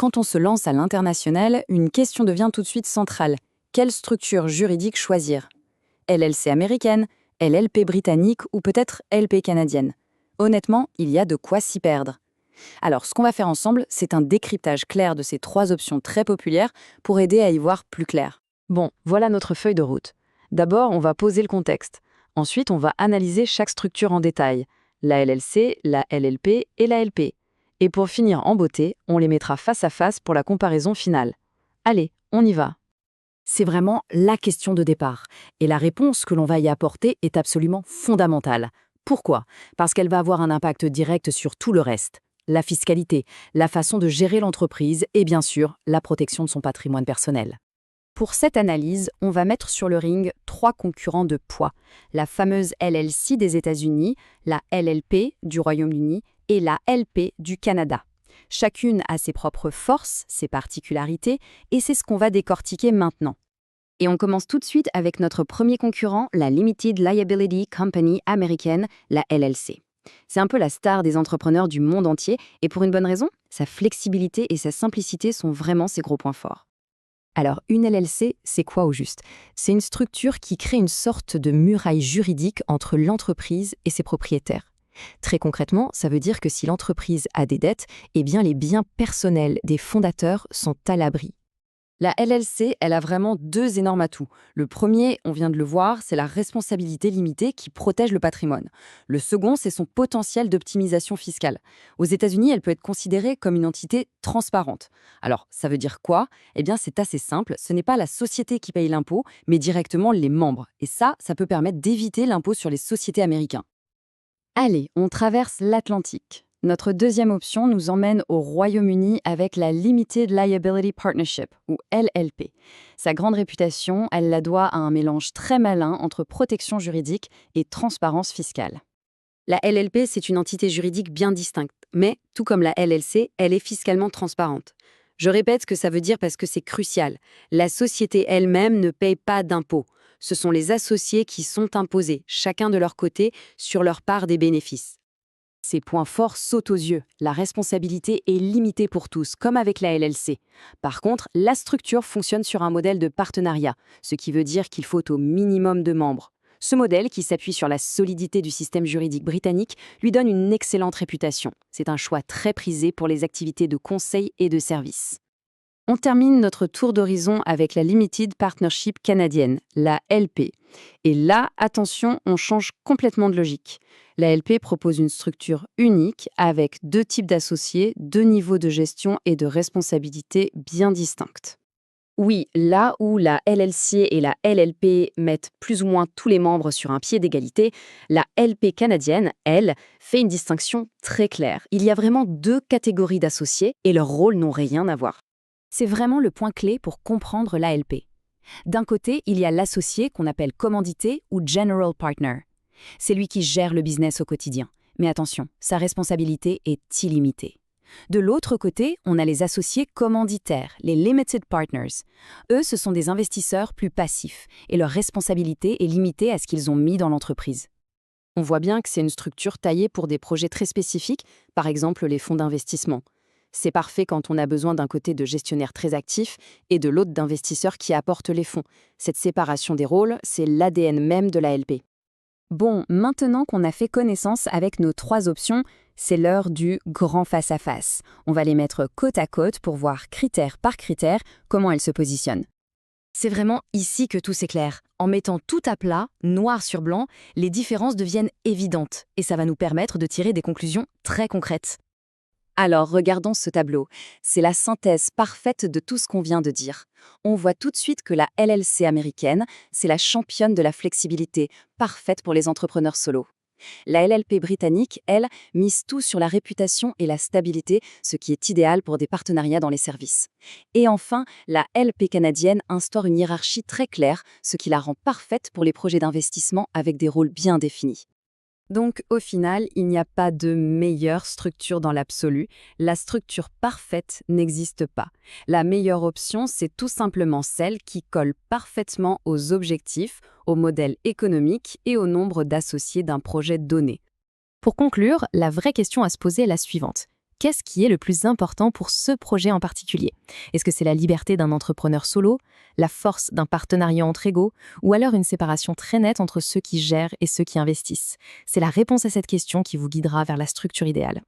quand on se lance à l'international, une question devient tout de suite centrale. Quelle structure juridique choisir? LLC américaine, LLP britannique ou peut-être LP canadienne? Honnêtement, il y a de quoi s'y perdre. Alors, ce qu'on va faire ensemble, c'est un décryptage clair de ces trois options très populaires pour aider à y voir plus clair. Bon, voilà notre feuille de route. D'abord, on va poser le contexte. Ensuite, on va analyser chaque structure en détail. La LLC, la LLP et la LP. Et pour finir en beauté, on les mettra face à face pour la comparaison finale. Allez, on y va. C'est vraiment la question de départ. Et la réponse que l'on va y apporter est absolument fondamentale. Pourquoi? Parce qu'elle va avoir un impact direct sur tout le reste. La fiscalité, la façon de gérer l'entreprise et bien sûr, la protection de son patrimoine personnel. Pour cette analyse, on va mettre sur le ring trois concurrents de poids. La fameuse LLC des États-Unis, la LLP du Royaume-Uni et la LP du Canada. Chacune a ses propres forces, ses particularités, et c'est ce qu'on va décortiquer maintenant. Et on commence tout de suite avec notre premier concurrent, la Limited Liability Company américaine, la LLC. C'est un peu la star des entrepreneurs du monde entier, et pour une bonne raison, sa flexibilité et sa simplicité sont vraiment ses gros points forts. Alors, une LLC, c'est quoi au juste? C'est une structure qui crée une sorte de muraille juridique entre l'entreprise et ses propriétaires. Très concrètement, ça veut dire que si l'entreprise a des dettes, eh bien les biens personnels des fondateurs sont à l'abri. La LLC, elle a vraiment deux énormes atouts. Le premier, on vient de le voir, c'est la responsabilité limitée qui protège le patrimoine. Le second, c'est son potentiel d'optimisation fiscale. Aux États-Unis, elle peut être considérée comme une entité transparente. Alors, ça veut dire quoi? Eh bien, c'est assez simple. Ce n'est pas la société qui paye l'impôt, mais directement les membres. Et ça peut permettre d'éviter l'impôt sur les sociétés américaines. Allez, on traverse l'Atlantique. Notre deuxième option nous emmène au Royaume-Uni avec la Limited Liability Partnership, ou LLP. Sa grande réputation, elle la doit à un mélange très malin entre protection juridique et transparence fiscale. La LLP, c'est une entité juridique bien distincte, mais, tout comme la LLC, elle est fiscalement transparente. Je répète ce que ça veut dire parce que c'est crucial. La société elle-même ne paye pas d'impôts. Ce sont les associés qui sont imposés, chacun de leur côté, sur leur part des bénéfices. Ces points forts sautent aux yeux. La responsabilité est limitée pour tous, comme avec la LLC. Par contre, la structure fonctionne sur un modèle de partenariat, ce qui veut dire qu'il faut au minimum de membres. Ce modèle, qui s'appuie sur la solidité du système juridique britannique, lui donne une excellente réputation. C'est un choix très prisé pour les activités de conseil et de service. On termine notre tour d'horizon avec la Limited Partnership canadienne, la LP. Et là, attention, on change complètement de logique. La LP propose une structure unique avec deux types d'associés, deux niveaux de gestion et de responsabilité bien distincts. Oui, là où la LLC et la LLP mettent plus ou moins tous les membres sur un pied d'égalité, la LP canadienne, elle, fait une distinction très claire. Il y a vraiment deux catégories d'associés et leurs rôles n'ont rien à voir. C'est vraiment le point clé pour comprendre l'ALP. D'un côté, il y a l'associé qu'on appelle commandité ou general partner. C'est lui qui gère le business au quotidien. Mais attention, sa responsabilité est illimitée. De l'autre côté, on a les associés commanditaires, les limited partners. Eux, ce sont des investisseurs plus passifs et leur responsabilité est limitée à ce qu'ils ont mis dans l'entreprise. On voit bien que c'est une structure taillée pour des projets très spécifiques, par exemple les fonds d'investissement. C'est parfait quand on a besoin d'un côté de gestionnaires très actifs et de l'autre d'investisseurs qui apportent les fonds. Cette séparation des rôles, c'est l'ADN même de la LP. Bon, maintenant qu'on a fait connaissance avec nos trois options, c'est l'heure du grand face-à-face. On va les mettre côte à côte pour voir critère par critère comment elles se positionnent. C'est vraiment ici que tout s'éclaire. En mettant tout à plat, noir sur blanc, les différences deviennent évidentes et ça va nous permettre de tirer des conclusions très concrètes. Alors, regardons ce tableau. C'est la synthèse parfaite de tout ce qu'on vient de dire. On voit tout de suite que la LLC américaine, c'est la championne de la flexibilité, parfaite pour les entrepreneurs solos. La LLP britannique, elle, mise tout sur la réputation et la stabilité, ce qui est idéal pour des partenariats dans les services. Et enfin, la LP canadienne instaure une hiérarchie très claire, ce qui la rend parfaite pour les projets d'investissement avec des rôles bien définis. Donc, au final, il n'y a pas de meilleure structure dans l'absolu. La structure parfaite n'existe pas. La meilleure option, c'est tout simplement celle qui colle parfaitement aux objectifs, au modèle économique et au nombre d'associés d'un projet donné. Pour conclure, la vraie question à se poser est la suivante. qu'est-ce qui est le plus important pour ce projet en particulier? Est-ce que c'est la liberté d'un entrepreneur solo, la force d'un partenariat entre égaux, ou alors une séparation très nette entre ceux qui gèrent et ceux qui investissent? C'est la réponse à cette question qui vous guidera vers la structure idéale.